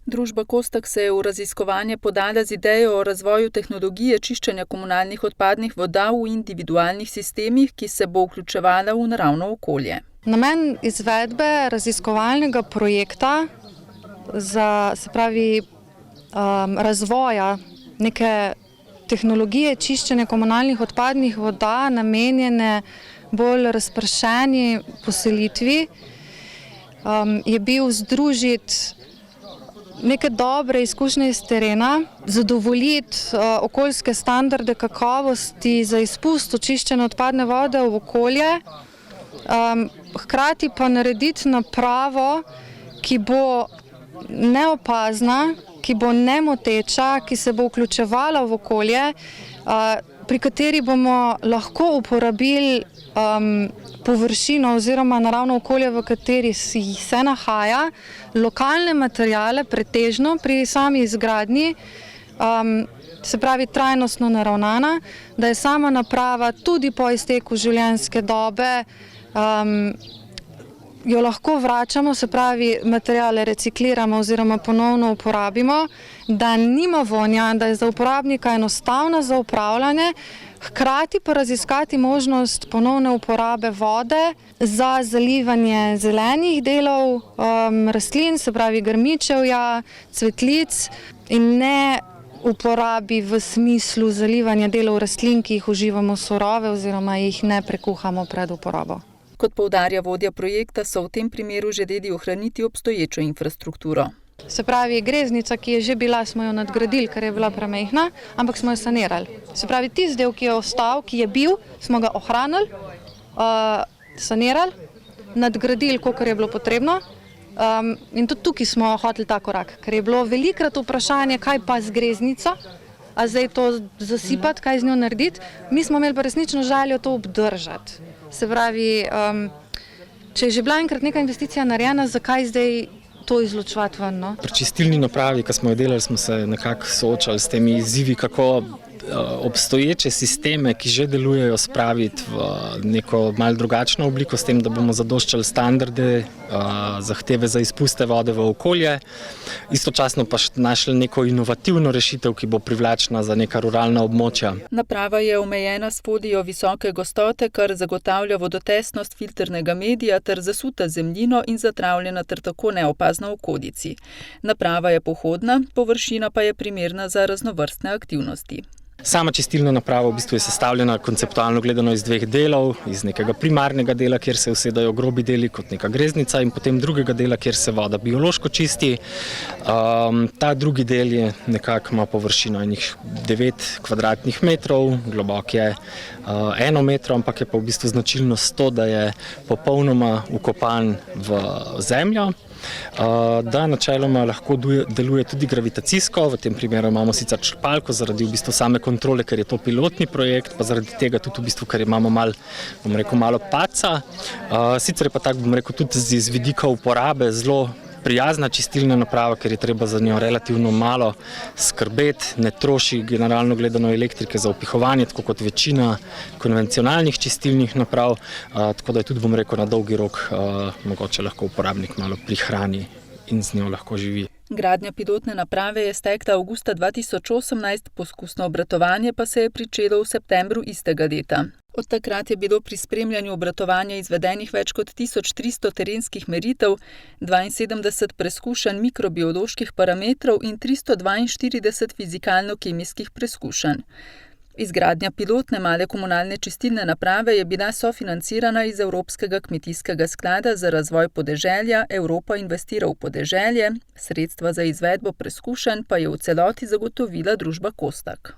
Družba Kostak se je v raziskovanje podala z idejo o razvoju tehnologije čiščenja komunalnih odpadnih voda v individualnih sistemih, ki se bo vključevala v naravno okolje. Namen izvedbe raziskovalnega projekta razvoja neke tehnologije čiščenja komunalnih odpadnih voda, namenjene bolj razpršeni poselitvi, je bil združiti neke dobre izkušnje iz terena, zadovoljiti okoljske standarde kakovosti za izpust očiščene odpadne vode v okolje, hkrati pa narediti napravo, ki bo neopazna, ki bo nemoteča, ki se bo vključevala v okolje, pri kateri bomo lahko uporabili površino oziroma naravno okolje, v kateri se nahaja, lokalne materijale, pretežno pri sami izgradnji, se pravi trajnostno naravnana, da je sama naprava tudi po izteku življenjske dobe, jo lahko vračamo, se pravi materijale recikliramo oziroma ponovno uporabimo, da nima vonja, da je za uporabnika enostavna za upravljanje, hkrati pa raziskati možnost ponovne uporabe vode za zalivanje zelenih delov rastlin, se pravi grmičevja, cvetlic, in ne uporabi v smislu zalivanja delov rastlin, ki jih uživamo surove oziroma jih ne prekuhamo pred uporabo. Kot poudarja vodja projekta, so v tem primeru želeli ohraniti obstoječo infrastrukturo. Se pravi, greznica, ki je že bila, smo jo nadgradili, ker je bila premajhna, ampak smo jo sanirali. Se pravi, tisti del, ki je ostal, ki je bil, smo ga ohranili, sanirali, nadgradili, kolikor je bilo potrebno. In tudi tukaj smo hoteli ta korak, ker je bilo velikokrat vprašanje, kaj pa z greznico, a zdaj to zasipati, kaj z njo narediti. Mi smo imeli pa resnično željo to obdržati. Se pravi, če je že bila enkrat neka investicija narejena, zakaj zdaj to izločevati ven? No? Pri čistilni napravi, ko smo jo delali, smo se nekako soočali s temi izzivi, kako obstoječe sisteme, ki že delujejo, spraviti v neko malo drugačno obliko, s tem, da bomo zadoščali standarde, zahteve za izpuste vode v okolje, istočasno pa našli neko inovativno rešitev, ki bo privlačna za neka ruralna območja. Naprava je omejena s fodijo visoke gostote, kar zagotavlja vodotesnost filternega medija ter zasuta zemljino in zatravljena ter tako neopazna v okolici. Naprava je pohodna, površina pa je primerna za raznovrstne aktivnosti. Sama čistilna naprava v bistvu je sestavljena konceptualno gledano iz dveh delov, iz nekega primarnega dela, kjer se usedajo grobi deli kot neka greznica, in potem drugega dela, kjer se voda biološko čisti. Ta drugi del je nekako ima površino 9 kvadratnih metrov, globok je 1 metro, ampak je pa v bistvu značilnost to, da je popolnoma vkopan v zemljo. Da načeloma lahko deluje tudi gravitacijsko, v tem primeru imamo sicer črpalko zaradi v bistvu same kontrole, ker je to pilotni projekt, pa zaradi tega tudi v bistvu, ker imamo malo padca. Sicer je pa tako, tudi z vidika uporabe zelo prijazna čistilna naprava, ker je treba za njo relativno malo skrbeti, ne troši generalno gledano elektrike za upihovanje, tako kot večina konvencionalnih čistilnih naprav, tako da je tudi, na dolgi rok mogoče lahko uporabnik malo prihrani in z njo lahko živi. Gradnja pilotne naprave je stekla avgusta 2018, poskusno obratovanje pa se je pričelo v septembru istega leta. Od takrat je bilo pri spremljanju obratovanja izvedenih več kot 1300 terenskih meritev, 72 preskušanj mikrobioloških parametrov in 342 fizikalno-kemijskih preskušanj. Izgradnja pilotne male komunalne čistilne naprave je bila sofinancirana iz Evropskega kmetijskega sklada za razvoj podeželja Evropa investira v podeželje, sredstva za izvedbo preskušanj pa je v celoti zagotovila družba Kostak.